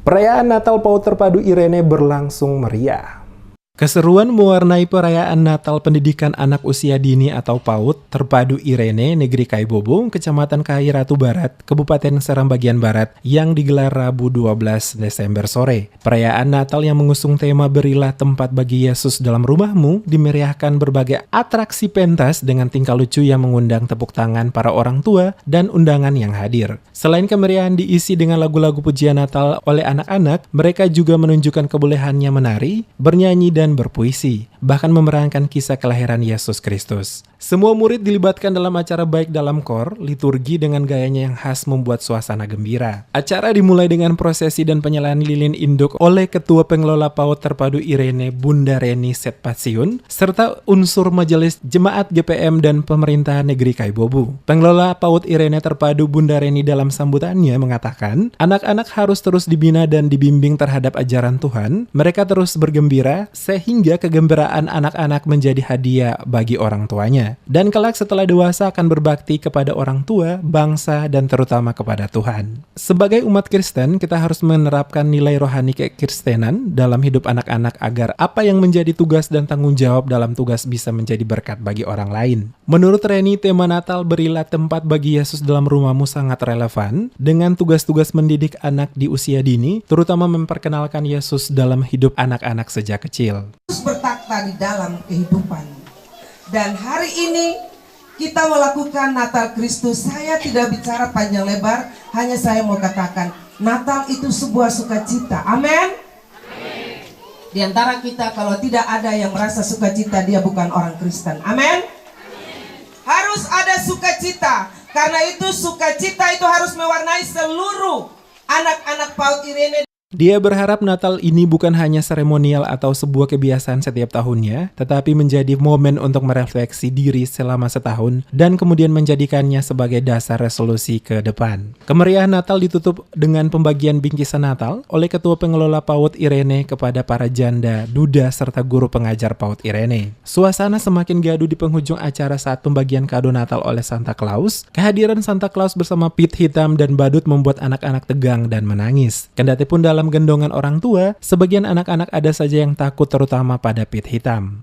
Perayaan Natal PAUD Terpadu Irene berlangsung meriah. Keseruan mewarnai perayaan Natal Pendidikan Anak Usia Dini atau PAUD Terpadu Irene Negeri Kaibobo, Kecamatan Kai Ratu Barat, Kabupaten Seram bagian Barat yang digelar Rabu 12 Desember sore. Perayaan Natal yang mengusung tema Berilah Tempat Bagi Yesus Dalam Rumahmu dimeriahkan berbagai atraksi pentas dengan tingkah lucu yang mengundang tepuk tangan para orang tua dan undangan yang hadir. Selain kemeriahan diisi dengan lagu-lagu pujian Natal oleh anak-anak, mereka juga menunjukkan kebolehannya menari, bernyanyi, dan berpuisi, bahkan memerankan kisah kelahiran Yesus Kristus. Semua murid dilibatkan dalam acara baik dalam kor, liturgi dengan gayanya yang khas membuat suasana gembira. Acara dimulai dengan prosesi dan penyalahan lilin induk oleh Ketua Pengelola PAUD Terpadu Irene Bunda Reni Setpasiun, serta unsur majelis jemaat GPM dan pemerintah negeri Kaibobo. Pengelola PAUD Irene Terpadu Bunda Reni dalam sambutannya mengatakan, anak-anak harus terus dibina dan dibimbing terhadap ajaran Tuhan, mereka terus bergembira, sehingga kegembiraan anak-anak menjadi hadiah bagi orang tuanya. Dan kelak setelah dewasa akan berbakti kepada orang tua, bangsa, dan terutama kepada Tuhan. Sebagai umat Kristen, kita harus menerapkan nilai rohani kekristenan dalam hidup anak-anak agar apa yang menjadi tugas dan tanggung jawab dalam tugas bisa menjadi berkat bagi orang lain. Menurut Reni, tema Natal Berilah Tempat Bagi Yesus Dalam Rumahmu sangat relevan dengan tugas-tugas mendidik anak di usia dini, terutama memperkenalkan Yesus dalam hidup anak-anak sejak kecil. Terus bertakhta di dalam kehidupan. Dan hari ini kita melakukan Natal Kristus. Saya tidak bicara panjang lebar, hanya saya mau katakan Natal itu sebuah sukacita. Amin. Di antara kita kalau tidak ada yang merasa sukacita, dia bukan orang Kristen. Amin. Harus ada sukacita. Karena itu sukacita itu harus mewarnai seluruh anak-anak PAUD Irene. Dia berharap Natal ini bukan hanya seremonial atau sebuah kebiasaan setiap tahunnya, tetapi menjadi momen untuk merefleksi diri selama setahun dan kemudian menjadikannya sebagai dasar resolusi ke depan. Kemeriahan Natal ditutup dengan pembagian bingkisan Natal oleh Ketua Pengelola PAUD Irene kepada para janda, duda, serta guru pengajar PAUD Irene. Suasana semakin gaduh di penghujung acara saat pembagian kado Natal oleh Santa Claus. Kehadiran Santa Claus bersama pit hitam dan badut membuat anak-anak tegang dan menangis. Kendati pun dalam gendongan orang tua, sebagian anak-anak ada saja yang takut terutama pada pit hitam.